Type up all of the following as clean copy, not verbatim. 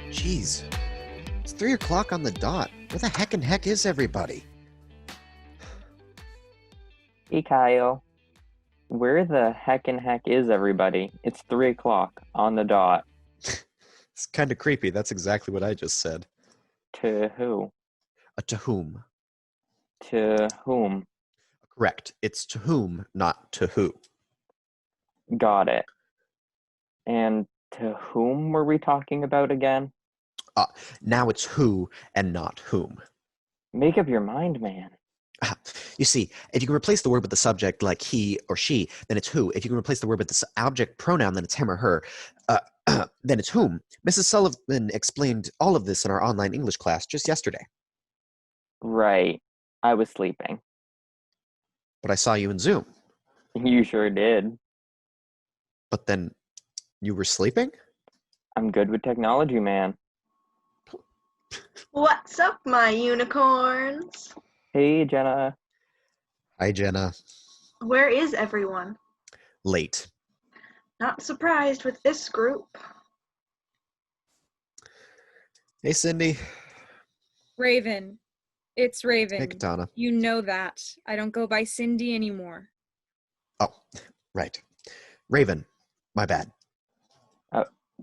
Jeez, it's 3 o'clock on the dot. Where the heck is everybody? Hey Kyle, where the heck is everybody? It's 3 o'clock on the dot. It's kind of creepy. That's exactly what I just said. To who? To whom? To whom? Correct. It's to whom, not to who. Got it. And to whom were we talking about again? Now it's who and not whom. Make up your mind, man. You see, if you can replace the word with the subject like he or she, then it's who. If you can replace the word with the object pronoun, then it's him or her. Then it's whom. Mrs. Sullivan explained all of this in our online English class just yesterday. Right. I was sleeping. But I saw you in Zoom. You sure did. But then you were sleeping? I'm good with technology, man. What's up, my unicorns? Hey, Jenna. Hi, Jenna. Where is everyone? Late. Not surprised with this group. Hey, Cindy. Raven. It's Raven. Hey, Katana. You know that. I don't go by Cindy anymore. Oh, right. Raven. My bad.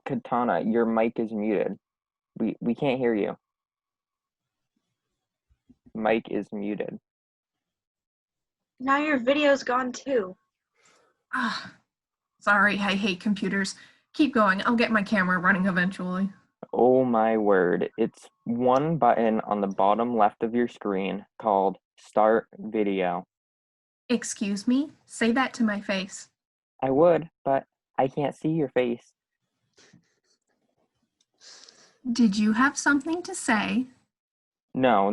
Katana, your mic is muted. We can't hear you. Mic is muted. Now your video's gone too. Sorry, I hate computers. Keep going. I'll get my camera running eventually. Oh my word. It's one button on the bottom left of your screen called Start Video. Excuse me? Say that to my face. I would, but I can't see your face. Did you have something to say? No.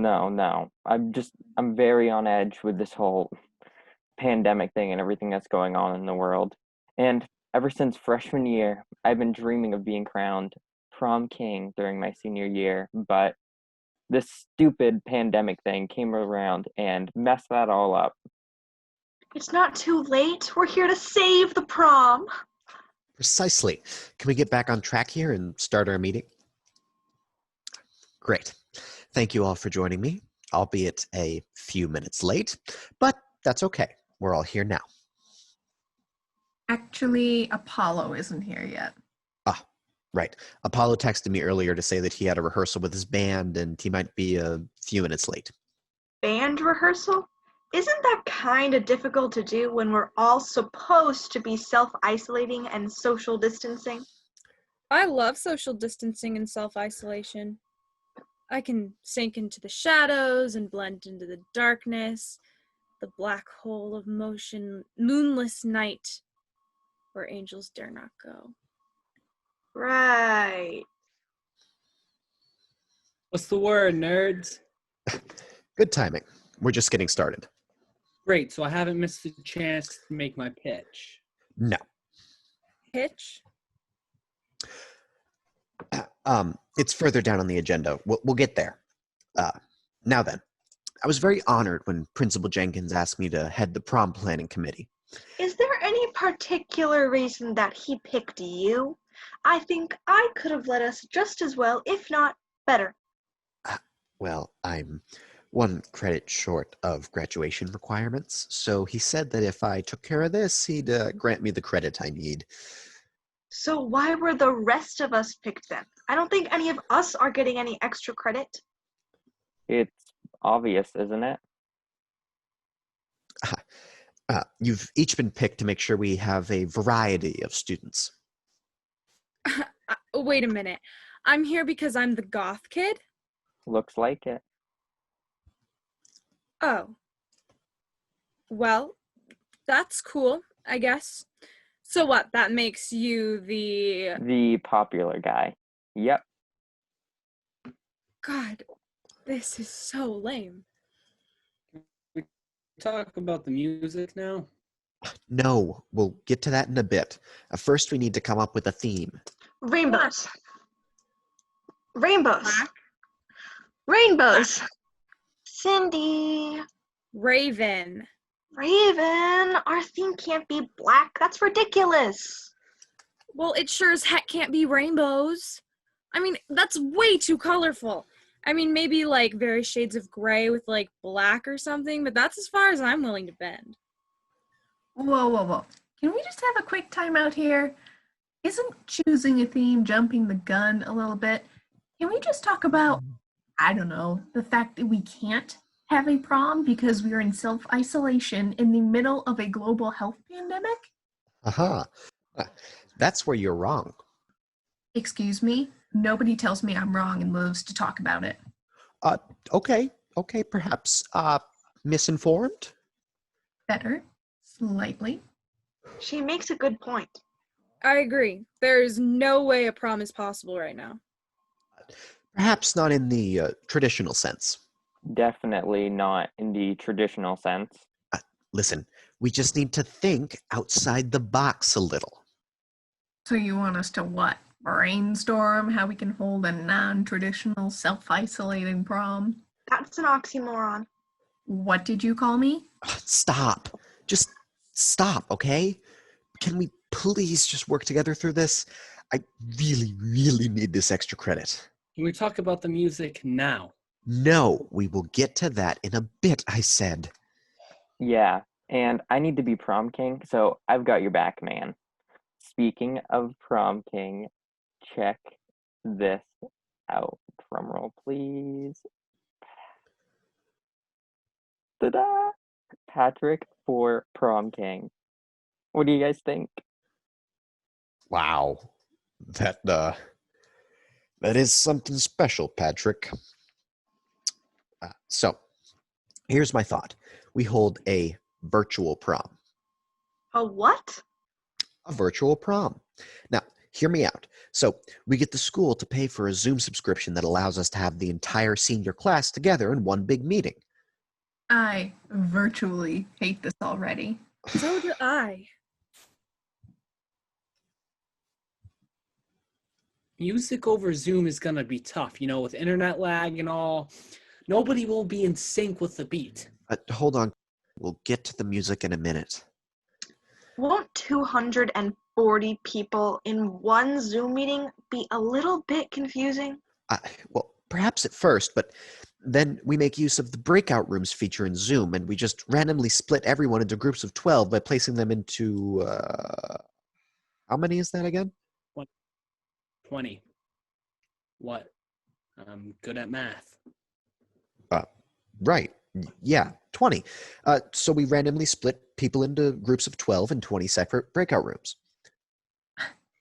I'm very on edge with this whole pandemic thing and everything that's going on in the world. And ever since freshman year, I've been dreaming of being crowned prom king during my senior year, but this stupid pandemic thing came around and messed that all up. It's not too late. We're here to save the prom. Precisely. Can we get back on track here and start our meeting? Great. Thank you all for joining me, albeit a few minutes late, but that's okay. We're all here now. Actually, Apollo isn't here yet. Right. Apollo texted me earlier to say that he had a rehearsal with his band and he might be a few minutes late. Band rehearsal? Isn't that kind of difficult to do when we're all supposed to be self-isolating and social distancing? I love social distancing and self-isolation. I can sink into the shadows and blend into the darkness, the black hole of motion, moonless night, where angels dare not go. Right. What's the word, nerds? Good timing. We're just getting started. Great, so I haven't missed a chance to make my pitch. No. Pitch? It's further down on the agenda. We'll get there. Now then, I was very honored when Principal Jenkins asked me to head the prom planning committee. Is there any particular reason that he picked you? I think I could have led us just as well, if not better. Well, I'm 1 credit short of graduation requirements, so he said that if I took care of this, he'd grant me the credit I need. So why were the rest of us picked then? I don't think any of us are getting any extra credit. It's obvious, isn't it? You've each been picked to make sure we have a variety of students. Wait a minute. I'm here because I'm the goth kid? Looks like it. Oh. Well, that's cool, I guess. So what, that makes you The popular guy. Yep. God, this is so lame. We talk about the music now? No, we'll get to that in a bit. First, we need to come up with a theme. Rainbows. Rainbows. Rainbows. Cindy. Raven. Raven. Our theme can't be black. That's ridiculous. Well, it sure as heck can't be rainbows. I mean, that's way too colorful. I mean, maybe like very shades of gray with like black or something, but that's as far as I'm willing to bend. Whoa, whoa, whoa. Can we just have a quick timeout here? Isn't choosing a theme jumping the gun a little bit? Can we just talk about, I don't know, the fact that we can't have a prom because we are in self-isolation in the middle of a global health pandemic? Aha. That's where you're wrong. Excuse me? Nobody tells me I'm wrong and loves to talk about it. Uh, okay, perhaps, misinformed? Better. Slightly. She makes a good point. I agree. There's no way a prom is possible right now. Perhaps not in the traditional sense. Definitely not in the traditional sense. Listen, we just need to think outside the box a little. So you want us to what? Brainstorm how we can hold a non-traditional self-isolating prom? That's an oxymoron. What did you call me? Stop. Just stop, okay? Can we please just work together through this? I really, really need this extra credit. Can we talk about the music now? No, we will get to that in a bit, I said. Yeah, and I need to be prom king, so I've got your back, man. Speaking of prom king, check this out. Drum roll, please. Ta-da! Patrick for prom king. What do you guys think? Wow. That is something special, Patrick. So, here's my thought. We hold a virtual prom. A what? A virtual prom. Now, hear me out. So, we get the school to pay for a Zoom subscription that allows us to have the entire senior class together in one big meeting. I virtually hate this already. So do I. Music over Zoom is going to be tough, with internet lag and all. Nobody will be in sync with the beat. Hold on. We'll get to the music in a minute. Won't 240 people in one Zoom meeting be a little bit confusing? Well, perhaps at first, but then we make use of the breakout rooms feature in Zoom, and we just randomly split everyone into groups of 12 by placing them into, how many is that again? 20. What? I'm good at math. Right. Yeah, 20. So we randomly split people into groups of 12 and 20 separate breakout rooms.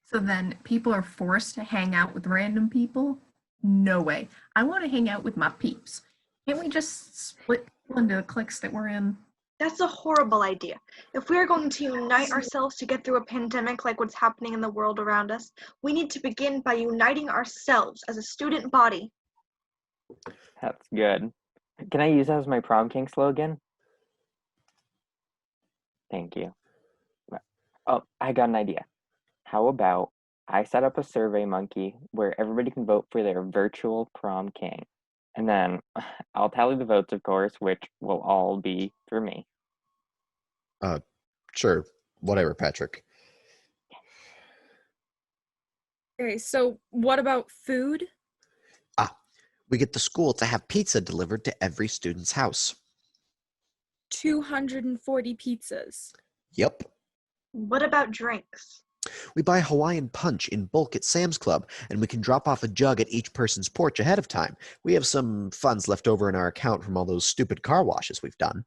So then people are forced to hang out with random people? No way. I want to hang out with my peeps. Can't we just split people into the cliques that we're in? That's a horrible idea. If we are going to unite ourselves to get through a pandemic like what's happening in the world around us, we need to begin by uniting ourselves as a student body. That's good. Can I use that as my prom king slogan? Thank you. Oh, I got an idea. How about I set up a survey monkey where everybody can vote for their virtual prom king. And then I'll tally the votes, of course, which will all be for me. Sure. Whatever, Patrick. Okay, so what about food? We get the school to have pizza delivered to every student's house. 240 pizzas. Yep. What about drinks? We buy Hawaiian punch in bulk at Sam's Club, and we can drop off a jug at each person's porch ahead of time. We have some funds left over in our account from all those stupid car washes we've done.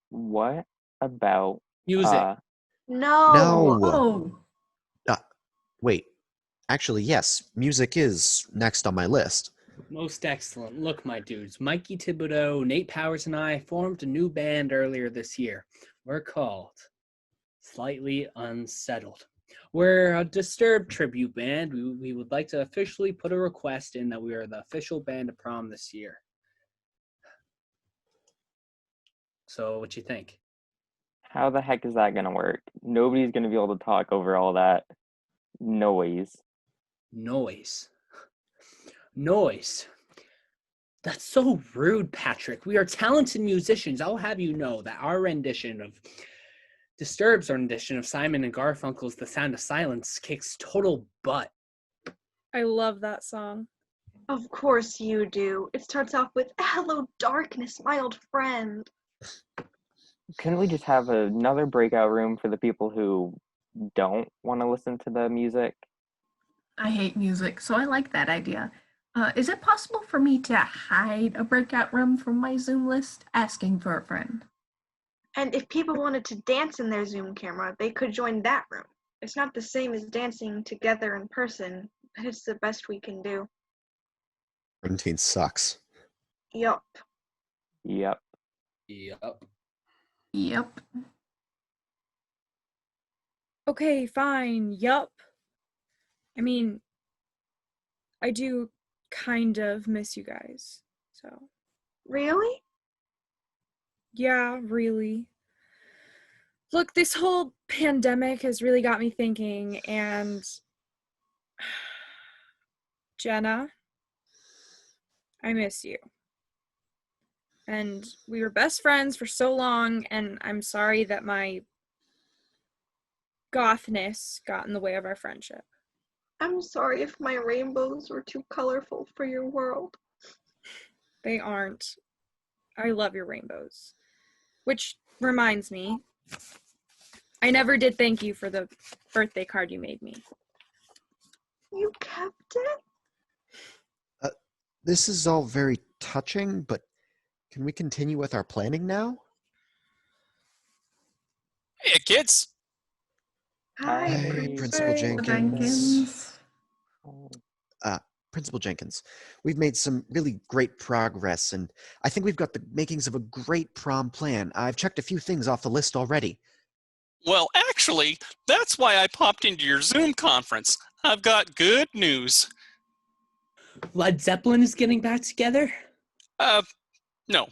What about Music. No. Oh, Wait. Actually, yes, music is next on my list. Most excellent. Look, my dudes, Mikey Thibodeau, Nate Powers, and I formed a new band earlier this year. We're called Slightly Unsettled. We're a Disturbed tribute band. We would like to officially put a request in that we are the official band of prom this year. So, what you think? how the heck is that going to work? Nobody's going to be able to talk over all that noise. Noise. Noise. That's so rude, Patrick. We are talented musicians. I'll have you know that our rendition of Disturbed's rendition of Simon and Garfunkel's The Sound of Silence kicks total butt. I love that song. Of course you do. It starts off with, "Hello, darkness, my old friend." Couldn't we just have another breakout room for the people who don't want to listen to the music? I hate music, so I like that idea. Is it possible for me to hide a breakout room from my Zoom list? Asking for a friend. And if people wanted to dance in their Zoom camera, they could join that room. It's not the same as dancing together in person, but it's the best we can do. Quarantine sucks. Yup. Yep. Yep. Yep. Okay, fine. Yup. I mean, I do kind of miss you guys. So, Really? yeah, really. Look, this whole pandemic has really got me thinking, and Jenna, I miss you. And we were best friends for so long, and I'm sorry that my gothness got in the way of our friendship. I'm sorry if my rainbows were too colorful for your world. They aren't. I love your rainbows. Which reminds me, I never did thank you for the birthday card you made me. You kept it? This is all very touching, but can we continue with our planning now? Hey, kids. Hi, Hi, Principal Hi. Jenkins. Oh, Principal Jenkins, we've made some really great progress, and I think we've got the makings of a great prom plan. I've checked a few things off the list already. Well, actually, that's why I popped into your Zoom conference. I've got good news. Led Zeppelin is getting back together? No.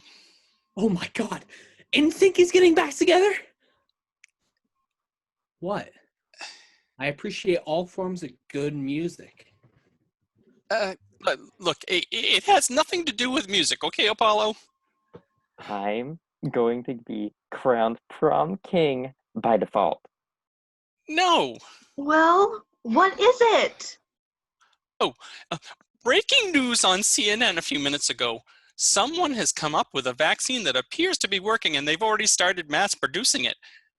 Oh my god. NSYNC is getting back together? What? I appreciate all forms of good music. Look, it has nothing to do with music, okay, Apollo? I'm going to be crowned prom king by default. No. Well, what is it? Breaking news on CNN a few minutes ago. Someone has come up with a vaccine that appears to be working, and they've already started mass producing it.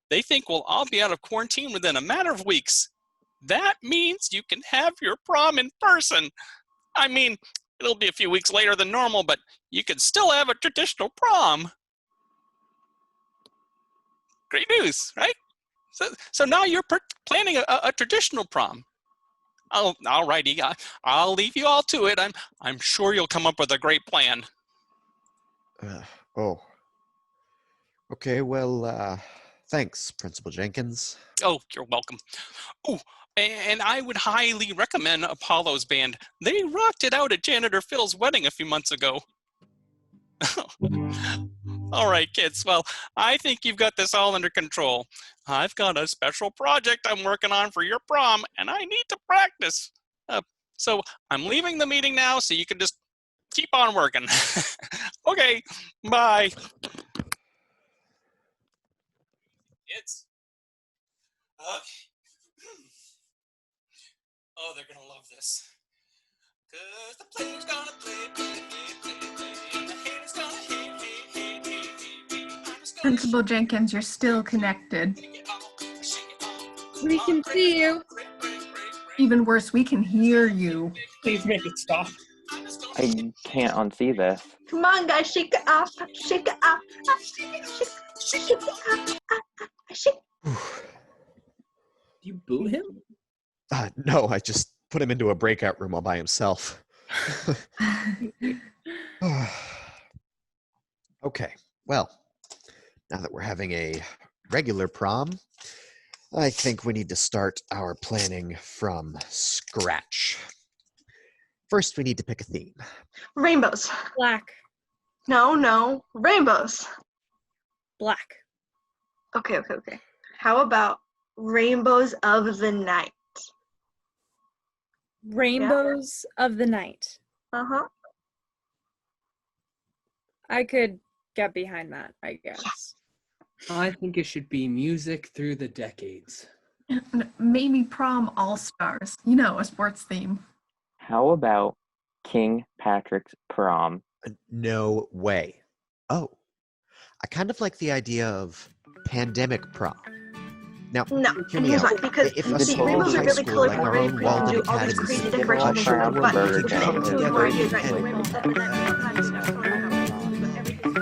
They think we'll all be out of quarantine within a matter of weeks. That means you can have your prom in person. I mean, it'll be a few weeks later than normal, but you can still have a traditional prom. Great news, right? So now you're planning a traditional prom. Oh, all righty. I'll leave you all to it. I'm sure you'll come up with a great plan. Oh. Okay, well, thanks, Principal Jenkins. Oh, you're welcome. Oh, and I would highly recommend Apollo's band. They rocked it out at Janitor Phil's wedding a few months ago. All right, kids. Well, I think you've got this all under control. I've got a special project I'm working on for your prom, and I need to practice. So I'm leaving the meeting now, so you can just keep on working. Okay, bye. Kids. Okay. Oh, they're gonna love this. 'Cause the player's gonna play, and the haters gonna hate. I'm just gonna Principal Jenkins, you're still connected. We can see you. Even worse, we can hear you. Please make it stop. I can't unsee this. Come on, guys, shake it off, shake it off, shake it off, shake. You boo him? No, I just put him into a breakout room all by himself. Okay, well, now that we're having a regular prom, I think we need to start our planning from scratch. First, we need to pick a theme. Rainbows. Black. No, rainbows. Black. Okay. How about rainbows of the night? Rainbows of the night. Uh-huh. I could get behind that, I guess. I think it should be music through the decades. Maybe prom all-stars. You know, a sports theme. How about King Patrick's prom? No way. Oh, I kind of like the idea of pandemic prom. Now, No, hear and me here's out. why. Because If You us could see, rainbows totally are high really school, like colorful, our right? own We can Walden do all these Academies, crazy if decorations. all shook the Prom world, Burger we could King. come Two together more ideas, right? and Rainbows up and then sometimes you know, color combinations, but everything's